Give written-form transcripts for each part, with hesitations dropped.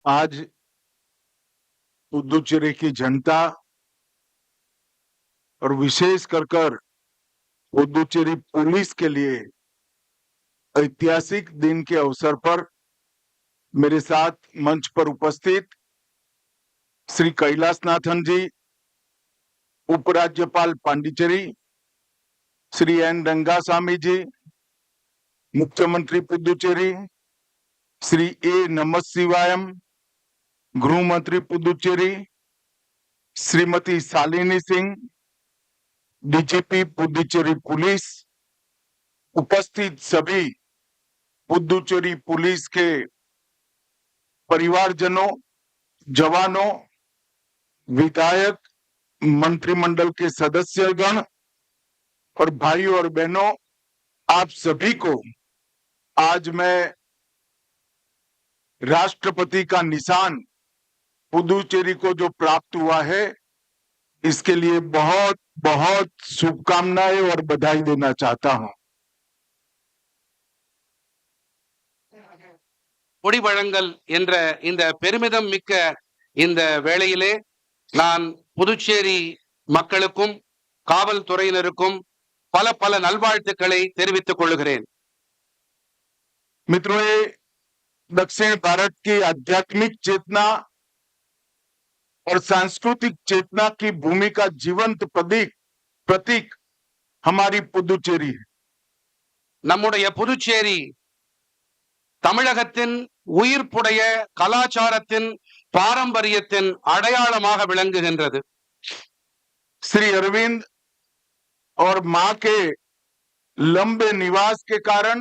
आज पुदुचेरी की जनता और विशेष कर पुदुचेरी पुलिस के लिए ऐतिहासिक दिन के अवसर पर मेरे साथ मंच पर उपस्थित श्री कैलाशनाथन जी, उपराज्यपाल पांडिचेरी, श्री एन रंगासामी जी, मुख्यमंत्री पुदुचेरी, श्री ए नमः गृह मंत्री पुदुचेरी, श्रीमती शालिनी सिंह, डीजीपी पुदुचेरी पुलिस, उपस्थित सभी पुदुचेरी पुलिस के परिवारजनों, जवानों, विधायक, मंत्रिमंडल के सदस्यगण और भाइयों और बहनों, आप सभी को आज मैं राष्ट्रपति का निशान पुदुचेरी को जो प्राप्त हुआ है, इसके लिए बहुत बहुत शुभकामनाएं और बधाई देना चाहता हूं। கொடி வழங்கல் என்ற இந்த பெருமிதம் மிக்க இந்த வேளையிலே நான் புதுச்சேரி மக்களுக்கும் காவல்துறையினருக்கும் பல பல நல்வாழ்த்துக்களை தெரிவித்துக் கொள்கிறேன். मित्रों, दक्षिण भारत की आध्यात्मिक चेतना और सांस्कृतिक चेतना की भूमि का जीवंत प्रतीक हमारी पुदुचेरी है. நம்முடைய புதுச்சேரி தமிழகத்தின் உயிர்ப்புடைய கலாச்சாரத்தின் பாரம்பரியத்தின் அடையாளமாக விளங்குகின்றது. श्री अरविंद और मां के लंबे निवास के कारण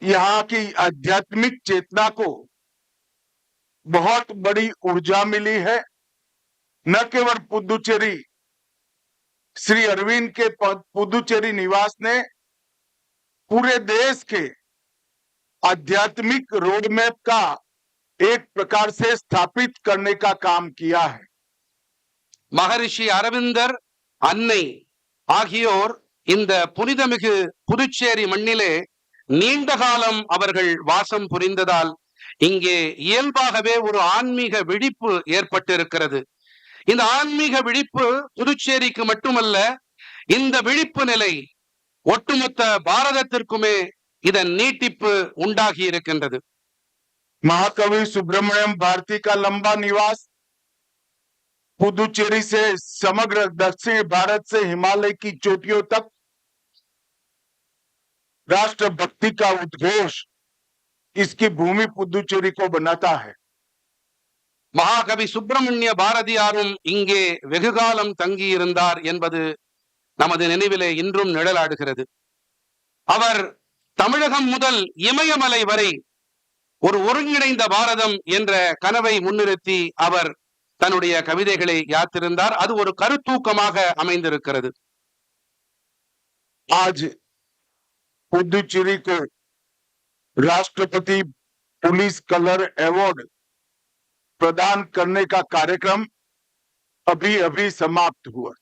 यहाँ की आध्यात्मिक चेतना को बहुत बड़ी ऊर्जा मिली है. न केवल पुदुचेरी, श्री अरविंद के पुदुचेरी निवास ने पूरे देश के आध्यात्मिक रोडमैप का एक प्रकार से स्थापित करने का काम किया है. மகரிஷி அரவிந்தர், அன்னை ஆகியோர் இந்த புனிதமிகு புதுச்சேரி மண்ணிலே நீண்ட காலம் அவர்கள் வாசம் புரிந்ததால் இங்கே இயல்பாகவே ஒரு ஆன்மீக விழிப்பு ஏற்பட்டிருக்கிறது. இந்த ஆன்மீக விழிப்பு புதுச்சேரிக்கு மட்டுமல்ல, இந்த விழிப்பு நிலை ஒட்டுமொத்த பாரதத்திற்குமே இதன் நீட்டிப்பு உண்டாகி இருக்கின்றது. महाकवि सुब्रमण्यम भारती का लंबा निवास पुदुचेरी से समग्र दक्षिण भारत से हिमालय की चोटियों तक राष्ट्रभक्ति का उद्घोष इसकी भूमि पुदुचेरी को बनाता है. மகாகவி சுப்பிரமணிய பாரதியாரும் இங்கே வெகுகாலம் தங்கியிருந்தார் என்பது நமது நினைவிலே இன்றும் நிழலாடுகிறது. அவர் தமிழகம் முதல் இமயமலை வரை ஒரு ஒருங்கிணைந்த பாரதம் என்ற கனவை முன்னிறுத்தி அவர் தன்னுடைய கவிதைகளை யாத்திருந்தார். அது ஒரு கருத்தூக்கமாக அமைந்திருக்கிறது. आज पुदुचेरी को राष्ट्रपति पुलिस कलर अवार्ड प्रदान करने का कार्यक्रम अभी अभी समाप्त हुआ.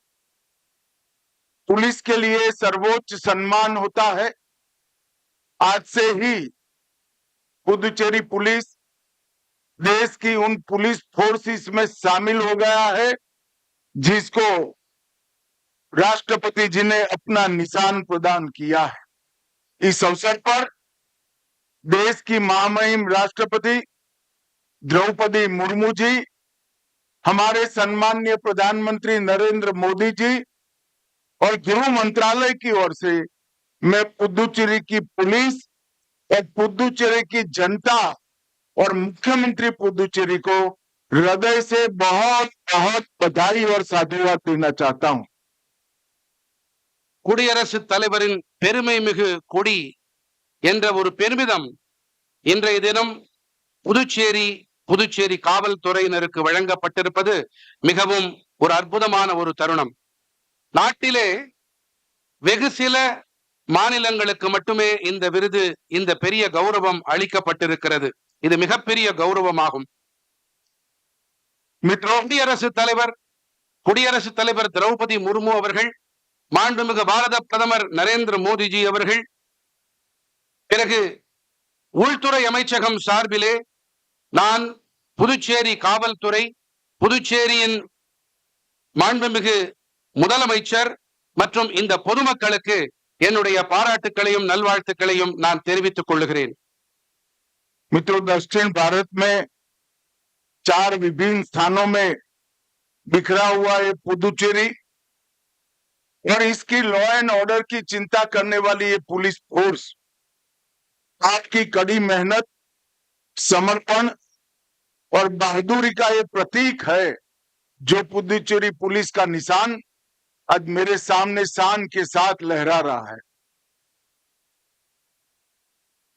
पुलिस के लिए सर्वोच्च सम्मान होता है. आज से ही पुदुचेरी पुलिस देश की उन पुलिस फोर्सेस में शामिल हो गया है जिसको राष्ट्रपति जी ने अपना निशान प्रदान किया है. इस अवसर पर देश की महामहिम राष्ट्रपति द्रौपदी मुर्मू जी, हमारे सम्माननीय प्रधानमंत्री नरेंद्र मोदी जी और गृह मंत्रालय की ओर से मैं पुदुचेरी की पुलिस और पुदुचेरी की जनता और मुख्यमंत्री पुदुचेरी को हृदय से बहुत बहुत बधाई और साधुवाद देना चाहता हूं. குடியரசுத் தலைவரின் பெருமை மிகு கொடி என்ற ஒரு பெருமிதம் இன்றைய தினம் புதுச்சேரி காவல்துறையினருக்கு வழங்கப்பட்டிருப்பது மிகவும் ஒரு அற்புதமான ஒரு தருணம். நாட்டிலே வெகு சில மாநிலங்களுக்கு மட்டுமே இந்த விருது, இந்த பெரிய கௌரவம் அளிக்கப்பட்டிருக்கிறது. இது மிகப்பெரிய கௌரவமாகும். குடியரசுத் தலைவர் திரௌபதி முர்மு அவர்கள், மாண்புமிகு பாரத பிரதமர் நரேந்திர மோடிஜி அவர்கள், பிறகு உள்துறை அமைச்சகம் சார்பிலே நான் புதுச்சேரி காவல்துறை, புதுச்சேரியின் மாண்புமிகு முதலமைச்சர் மற்றும் இந்த பொதுமக்களுக்கு என்னுடைய பாராட்டுக்களையும் நல்வாழ்த்துக்களையும் நான் தெரிவித்துக் கொள்கிறேன். मित्रों, दक्षिण भारत में 4 विभिन्न स्थानों में बिखरा हुआ ये पुदुचेरी और इसकी लॉ एंड ऑर्डर की चिंता करने वाली ये पुलिस फोर्स आपकी कड़ी मेहनत, समर्पण और बहादुरी का ये प्रतीक है, जो पुदुचेरी पुलिस का निशान आज मेरे सामने शान के साथ लहरा रहा है.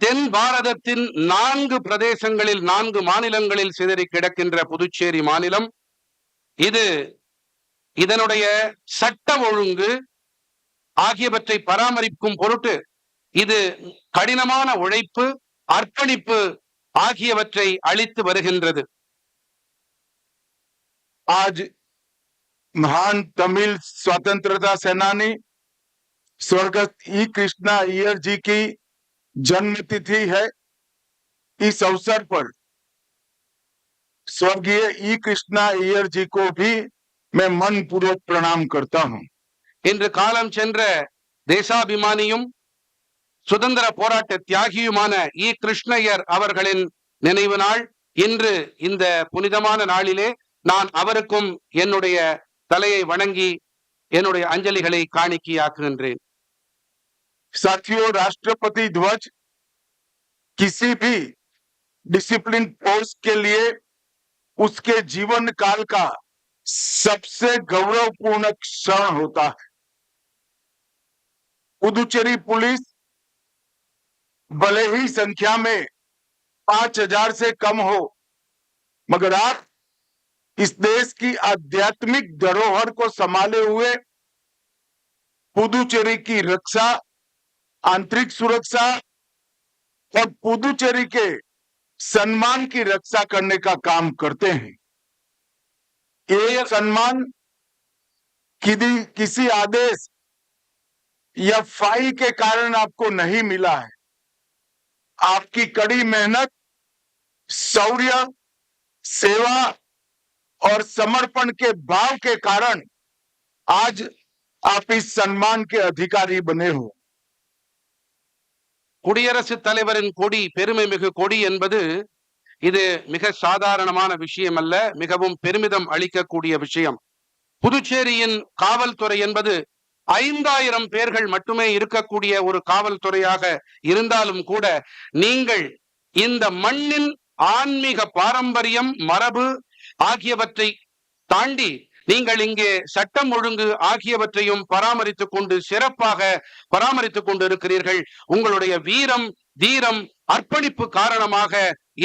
தென் பாரதத்தின் 4 பிரதேசங்களில் 4 மாநிலங்களில் சிதறி கிடக்கின்ற புதுச்சேரி மாநிலம், இது இதனுடைய சட்ட ஒழுங்கு ஆகியவற்றை பராமரிக்கும் பொருட்டு இது கடினமான உழைப்பு, அர்ப்பணிப்பு ஆகியவற்றை அளித்து வருகின்றது. आज महान तमिल स्वतंत्रता सेनानी स्वर्गस्थ ई कृष्णा अय्यर जी की जन्मतिथि है. इस अवसर पर स्वर्गीय ई कृष्णा अय्यर जी को भी मैं मनपूर्वक प्रणाम करता हूं. இன்று காலம் சென்ற தேசாபிமானியும் சுதந்திர போராட்ட தியாகியுமான இ கிருஷ்ணய்யர் அவர்களின் நினைவு நாள். இன்று இந்த புனிதமான நாளிலே நான் அவருக்கும் என்னுடைய தலையை வணங்கி என்னுடைய அஞ்சலிகளை காணிக்கையாக்குகின்றேன். साथियों, राष्ट्रपति ध्वज किसी भी डिसिप्लिन फोर्स के लिए उसके जीवन काल का सबसे गौरवपूर्ण क्षण होता है. पुदुचेरी पुलिस भले ही संख्या में 5000 से कम हो, मगर आप इस देश की आध्यात्मिक धरोहर को संभाले हुए पुदुचेरी की रक्षा, आंतरिक सुरक्षा और पुदुचेरी के सम्मान की रक्षा करने का काम करते हैं. ये सम्मान किसी आदेश या फाइल के कारण आपको नहीं मिला है. आपकी कड़ी मेहनत, शौर्य, सेवा और समर्पण के भाव के कारण आज आप इस सम्मान के अधिकारी बने हो. குடியரசுத் தலைவரின் கொடி, பெருமை மிகு கொடி என்பது இது மிக சாதாரணமான விஷயம் அல்ல, மிகவும் பெருமிதம் அளிக்கக்கூடிய விஷயம். புதுச்சேரியின் காவல்துறை என்பது 5000 பேர்கள் மட்டுமே இருக்கக்கூடிய ஒரு காவல்துறையாக இருந்தாலும் கூட, நீங்கள் இந்த மண்ணின் ஆன்மீக பாரம்பரியம், மரபு ஆகியவற்றை தாண்டி நீங்கள் இங்கே சட்டம் ஒழுங்கு ஆகியவற்றையும் பராமரித்துக் கொண்டு சிறப்பாக பராமரித்துக் கொண்டு இருக்கிறீர்கள். உங்களுடைய வீரம், தீரம், அர்ப்பணிப்பு காரணமாக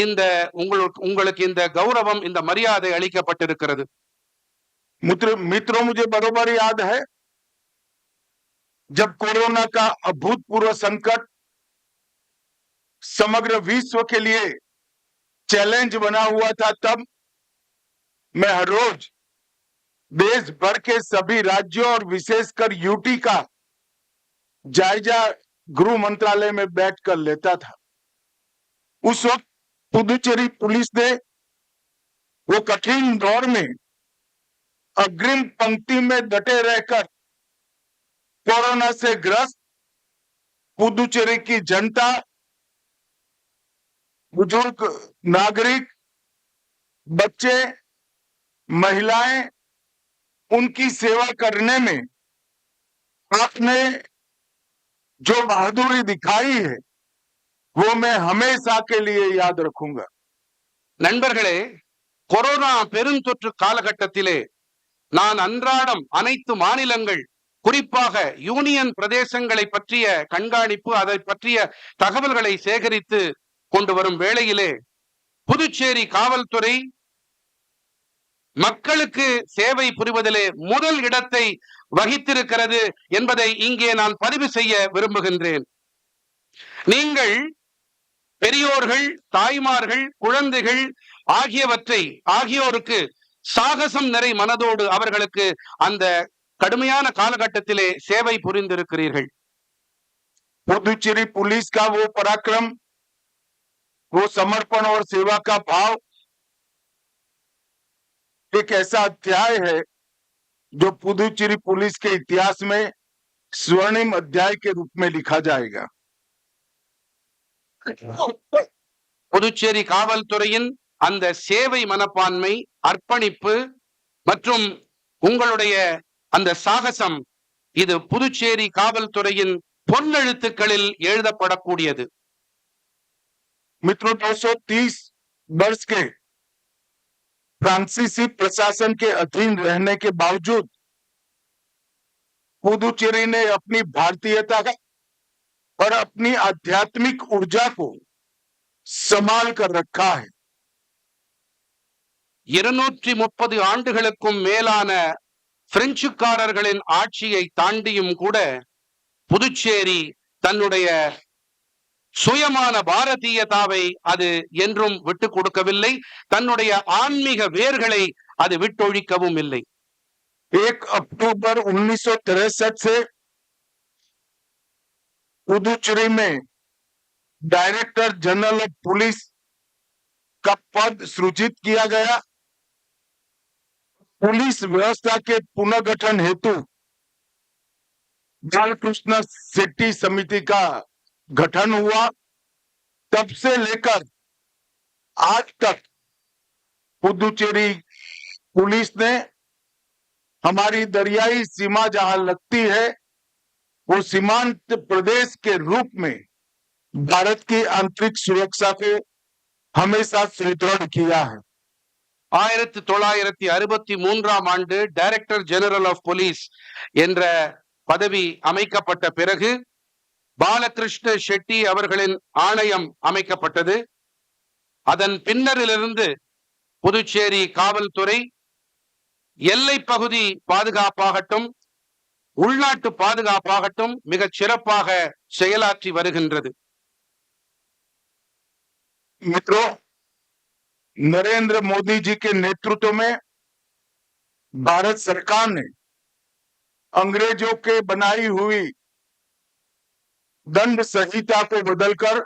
இந்த உங்களுக்கு இந்த கௌரவம், இந்த மரியாதை அளிக்கப்பட்டிருக்கிறது. मित्रों, मुझे बरोबर याद है जब कोरोना का अभूतपूर्व संकट समग्र विश्व के लिए चैलेंज बना हुआ था, तब मैं हर रोज देश भर के सभी राज्यों और विशेषकर यूटी का जायजा गृह मंत्रालय में बैठकर लेता था. उस वक्त पुदुचेरी पुलिस ने वो कठिन दौर में अग्रिम पंक्ति में डटे रहकर कोरोना से ग्रस्त पुदुचेरी की जनता, बुजुर्ग नागरिक, बच्चे, महिलाएं, उनकी सेवा करने में आपने जो बहादुरी दिखाई है वो मैं हमेशा के लिए याद रखूंगा. நண்பர்களே, கொரோனா பெருந்தொற்று காலகட்டத்திலே நான் அன்றாடம் அனைத்து மாநிலங்கள், குறிப்பாக யூனியன் பிரதேசங்களை பற்றிய கண்காணிப்பு, அதை பற்றிய தகவல்களை சேகரித்து கொண்டு வரும் வேளையிலே புதுச்சேரி காவல்துறை மக்களுக்கு சேவை புரிவதிலே முதல் இடத்தை வகித்திருக்கிறது என்பதை இங்கே நான் பதிவு செய்ய விரும்புகின்றேன். நீங்கள் பெரியோர்கள், தாய்மார்கள், குழந்தைகள் ஆகியோருக்கு சாகசம் நிறை மனதோடு அவர்களுக்கு அந்த கடுமையான காலகட்டத்திலே சேவை புரிந்திருக்கிறீர்கள். पुदुचेरी पुलिस का वो पराक्रम, वो समर्पण और सेवा का भाव एक ऐसा अध्याय है जो पुदुचेरी पुलिस के इतिहास में स्वर्णिम अध्याय के रूप में लिखा जाएगा। புதுச்சேரி காவல்துறையின் அந்த சேவை மனப்பான்மை, அர்ப்பணிப்பு மற்றும் உங்களுடைய அந்த சாகசம், இது புதுச்சேரி காவல்துறையின் பொன்னெழுத்துக்களில் எழுதப்படக்கூடியது. मित्रों, 230 वर्ष के फ्रांसीसी प्रशासन के अधीन रहने के बावजूद पुदुचेरी ने अपनी भारतीयता का और अपनी आध्यात्मिक ऊर्जा को संभाल कर रखा है। 230 ஆண்டுகளுக்கும் மேலான பிரெஞ்சுக்காரர்களின் ஆட்சியை தாண்டியும் கூட புதுச்சேரி தன்னுடைய சுயமான பாரதியதாவை அது என்றும் விட்டு கொடுக்கவில்லை, தன்னுடைய ஆன்மீக வேர்களை அது விட்டொழிக்கவும் இல்லை. 1 अक्टूबर 1963 से पुदुचेरी में डायरेक्टर जनरल ऑफ पुलिस का पद सृजित किया गया। पुलिस व्यवस्था के पुनर्गठन हेतु बालकृष्ण शेट्टी समिति का गठन हुआ। तब से लेकर आज तक पुदुचेरी पुलिस ने हमारी दरियाई सीमा जहां लगती है वो सीमांत प्रदेश के रूप में भारत की आंतरिक सुरक्षा को हमेशा सुदृढ़ किया है। 1963 ஆண்டு டைரக்டர் ஜெனரல் ஆஃப் போலீஸ் என்ற பதவி அமைக்கப்பட்ட பிறகு பாலகிருஷ்ண ஷெட்டி அவர்களின் ஆணையம் அமைக்கப்பட்டது. அதன் பின்னரிலிருந்து புதுச்சேரி காவல்துறை எல்லை பகுதி பாதுகாப்பாகட்டும், உள்நாட்டு பாதுகாப்பாகட்டும் மிகச் சிறப்பாக செயலாற்றி வருகின்றது. मित्रों, नरेंद्र मोदी जी के नेतृत्व में भारत सरकार ने अंग्रेजों के बनाई हुई दंड संहिता को बदलकर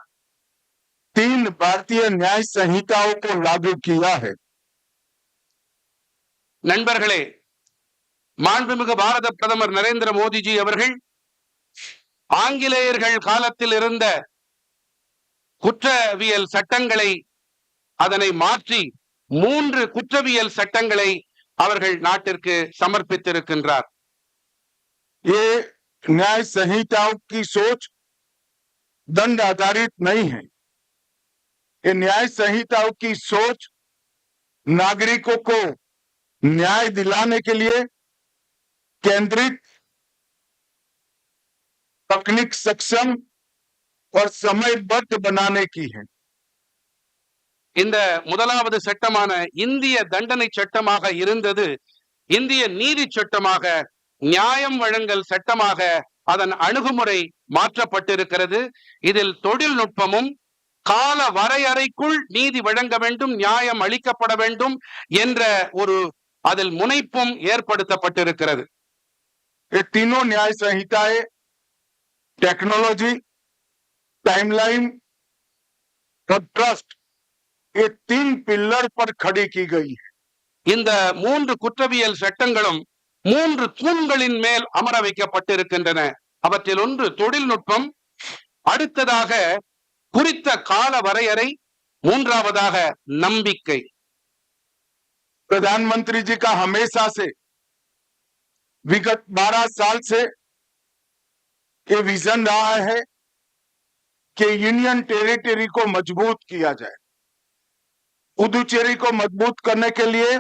3 भारतीय न्याय संहिताओं को लागू किया है। நண்பர்களே, மாண்புமிகு பாரத பிரதமர் நரேந்திர மோடிஜி அவர்கள் ஆங்கிலேயர்கள் காலத்தில் இருந்த குற்றவியல் சட்டங்களை அதனை மாற்றி 3 குற்றவியல் சட்டங்களை அவர்கள் நாட்டிற்கு சமர்ப்பித்திருக்கின்றார். ये न्याय संहिताओं की सोच दंड आधारित नहीं है। ये न्याय संहिताओं की सोच नागरिकों को न्याय दिलाने के लिए केंद्रित, तकनीक सक्षम और समयबद्ध बनाने की है। இந்த முதலாவது சட்டமான இந்திய தண்டனை சட்டமாக இருந்தது இந்திய நீதி சட்டமாக, நியாயம் வழங்கல் சட்டமாக அதன் அணுகுமுறை மாற்றப்பட்டிருக்கிறது. இதில் தொழில்நுட்பமும் கால வரையறைக்குள் நீதி வழங்க வேண்டும், நியாயம் அளிக்கப்பட வேண்டும் என்ற ஒரு அதில் முனைப்பும் ஏற்படுத்தப்பட்டிருக்கிறது. ये तीनों न्याय संहिताएं टेक्नोलॉजी, टाइमलाइन और ट्रस्ट, ये 3 पिलर पर खड़ी की गई है। இந்த 3 குற்றவியல் சட்டங்களும் 3 தூண்களின் மேல் அமர வைக்கப்பட்டிருக்கின்றன. அவற்றில் ஒன்று தொழில்நுட்பம், அடுத்ததாக குறித்த கால வரையறை, மூன்றாவதாக நம்பிக்கை. प्रधानमंत्री जी का हमेशा से विगत 12 साल से ये विजन रहा है कि यूनियन टेरिटरी को मजबूत किया जाए। पुदुचेरी को मजबूत करने के लिए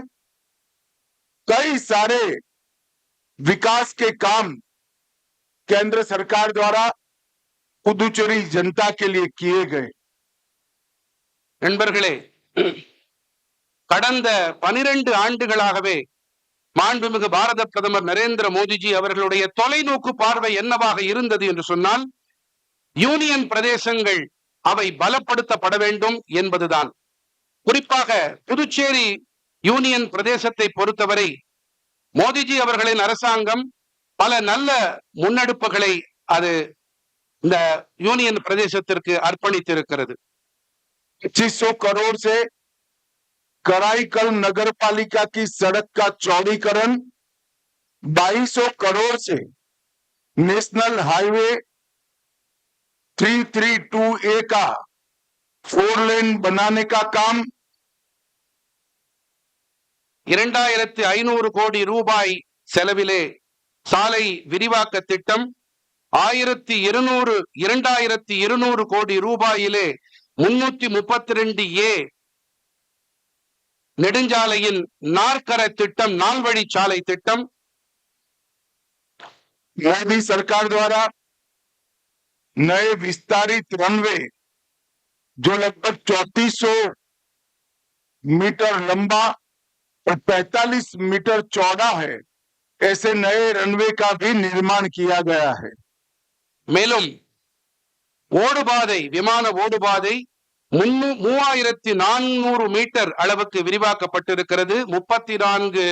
कई सारे विकास के काम केंद्र सरकार द्वारा पुदुचेरी जनता के लिए किए गए। நண்பர்களே, கடந்த 12 ஆண்டுகளாகவே மாண்புமிகு பாரத பிரதமர் நரேந்திர மோடிஜி அவர்களுடைய தொலைநோக்கு பார்வை என்னவாக இருந்தது என்று சொன்னால், யூனியன் பிரதேசங்கள் அவை பலப்படுத்தப்பட வேண்டும் என்பதுதான். குறிப்பாக புதுச்சேரி யூனியன் பிரதேசத்தை பொறுத்தவரை மோடிஜி அவர்களின் அரசாங்கம் பல நல்ல முன்னெடுப்புகளை அது இந்த யூனியன் பிரதேசத்திற்கு அர்ப்பணித்திருக்கிறது. 2500 करोड़ से कराईकल नगर पालिका की सड़क का चौड़ीकरण, 2200 करोड़ से नेशनल हाईवे 332A का 4 लेन बनाने का काम, 2500 கோடி ரூபாய் செலவிலே சாலை விரிவாக்க திட்டம், 2200 கோடி ரூபாயிலே 332A நெடுஞ்சாலையின் நாற்கர திட்டம், நால்வழிச்சாலை திட்டம், मोदी सरकार द्वारा नए विस्तारित रनवे जो लगभग 3400 मीटर लंबा और 45 मीटर चौड़ा है, ऐसे नए रनवे का भी निर्माण किया गया है। மேலும் ஓடுபாதை, விமான ஓடுபாதை 3400 மீட்டர் அளவுக்கு விரிவாக்கப்பட்டிருக்கிறது. 34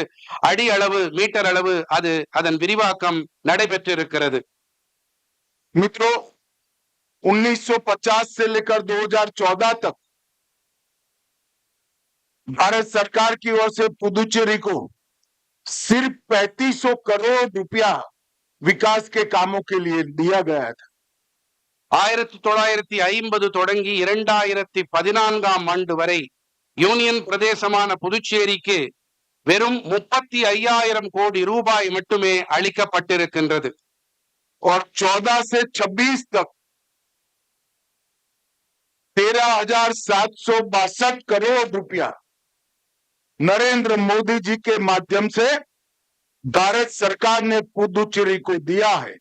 அடி அளவு, மீட்டர் அளவு அது அதன் விரிவாக்கம் நடைபெற்றிருக்கிறது. मित्रों, 1950 से लेकर 2014 तक भारत सरकार की ओर से पुदुचेरी को सिर्फ 3500 करोड़ रुपया विकास के कामों के लिए दिया गया था। 1950 தொடங்கி 2014ஆம் ஆண்டு வரை யூனியன் பிரதேசமான புதுச்சேரிக்கு வெறும் 35,000 கோடி ரூபாய் மட்டுமே அளிக்கப்பட்டிருக்கின்றது. और 14 से 26 तक 13,762 करोड़ रुपया नरेंद्र मोदी जी के माध्यम से भारत सरकार ने पुदुचेरी को दिया है।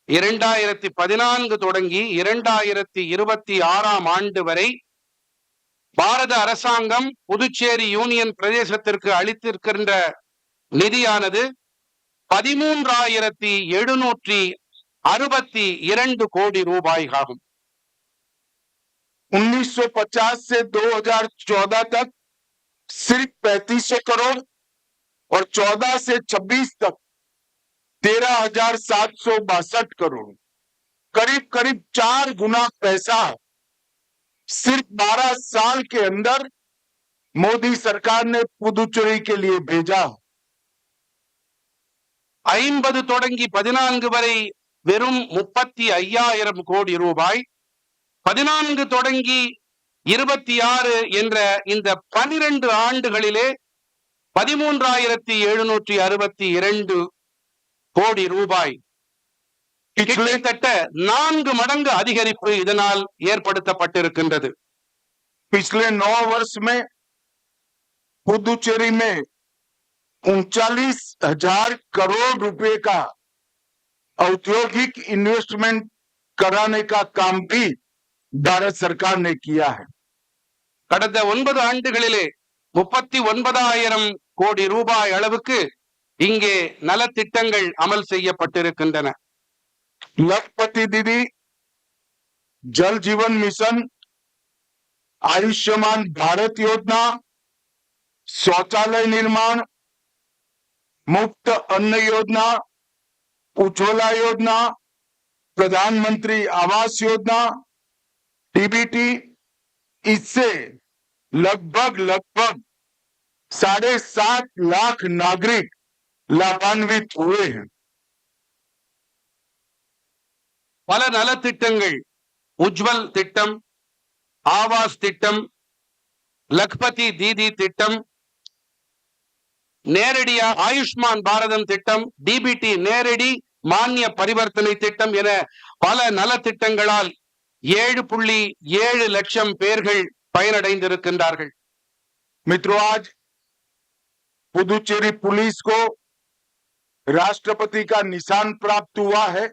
2014 தொடங்கி 2026ஆம் ஆண்டு வரை பாரத அரசாங்கம் புதுச்சேரி யூனியன் பிரதேசத்திற்கு அளித்திருக்கின்ற நிதியானது 13,762 கோடி ரூபாய் ஆகும். 1950 से 2014 तक सिर्फ 3500 करोड़ और 14 से 26 तक 13,762 करोड़, करीब करीब 4 गुना पैसा सिर्फ 12 साल के अंदर मोदी सरकार ने पुदुचेरी के लिए भेजा। 50 தொடங்கி 14 வரை வெறும் 35,000 கோடி ரூபாய், 14 தொடங்கி 26 என்ற இந்த 12 ஆண்டுகளிலே 13,762 கோடி ரூபாய், கிட்டத்தட்ட 4 மடங்கு அதிகரிப்பு இதனால் ஏற்படுத்தப்பட்டிருக்கின்றது. पिछले 9 वर्ष में पुदुचेरी में 39,000 करोड़ रुपए का औद्योगिक इन्वेस्टमेंट कराने का काम भी भारत सरकार ने किया है। கடந்த 9 ஆண்டுகளிலே 39,000 கோடி ரூபாய் அளவுக்கு இங்கே நலத்திட்டங்கள் அமல் செய்யப்பட்டிருக்கின்றன. लखपति दीदी, जल जीवन मिशन, आयुष्मान भारत योजना, शौचालय निर्माण, मुफ्त अन्न योजना, उज्ज्वला योजना, प्रधानमंत्री आवास योजना, डीबीटी, इससे लगभग 7.5 लाख नागरिक लाभान्वित हुए हैं। பல நலத்திட்டங்கள், உஜ்வல் திட்டம், ஆவாஸ் திட்டம், லக்பதி தீதி திட்டம், நேரடியா ஆயுஷ்மான் பாரதம் திட்டம், டிபிடி நேரடி மானிய பரிவர்த்தனை திட்டம் என பல நலத்திட்டங்களால் 7.7 லட்சம் பேர்கள் பயனடைந்திருக்கின்றார்கள். मित्रों, आज पुदुचेरी पुलिस को राष्ट्रपति का निशान प्राप्त हुआ है।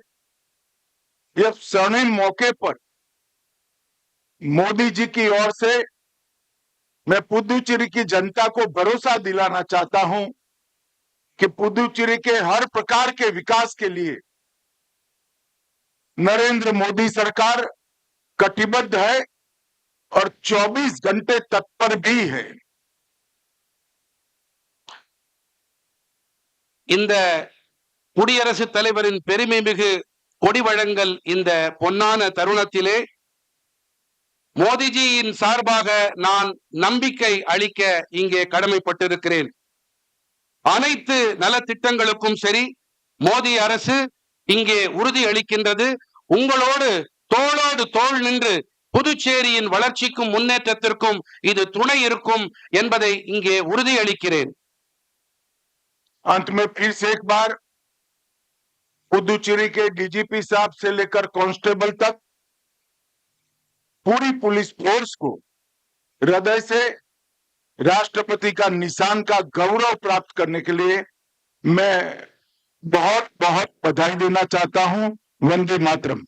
यह स्वर्णिम मौके पर मोदी जी की ओर से मैं पुदुचेरी की जनता को भरोसा दिलाना चाहता हूं कि पुदुचेरी के हर प्रकार के विकास के लिए नरेंद्र मोदी सरकार कटिबद्ध है और 24 घंटे तत्पर भी है। இந்த குடியரசுத் தலைவரின் பெருமை மிகு கொடி வழங்கல் இந்த பொன்னான தருணத்திலே மோடிஜியின் சார்பாக நான் நம்பிக்கை அளிக்க இங்கே கடமைப்பட்டிருக்கிறேன். அனைத்து நலத்திட்டங்களுக்கும் சரி, மோடி அரசு இங்கே உறுதி அளிக்கின்றது. உங்களோடு தோளோடு தோள் நின்று புதுச்சேரியின் வளர்ச்சிக்கும் முன்னேற்றத்திற்கும் இது துணை இருக்கும் என்பதை இங்கே உறுதி அளிக்கிறேன். अंत में फिर से एक बार पुदुचेरी के डीजीपी साहब से लेकर कांस्टेबल तक पूरी पुलिस फोर्स को हृदय से राष्ट्रपति का निशान का गौरव प्राप्त करने के लिए मैं बहुत बहुत बधाई देना चाहता हूं. वंदे मातरम.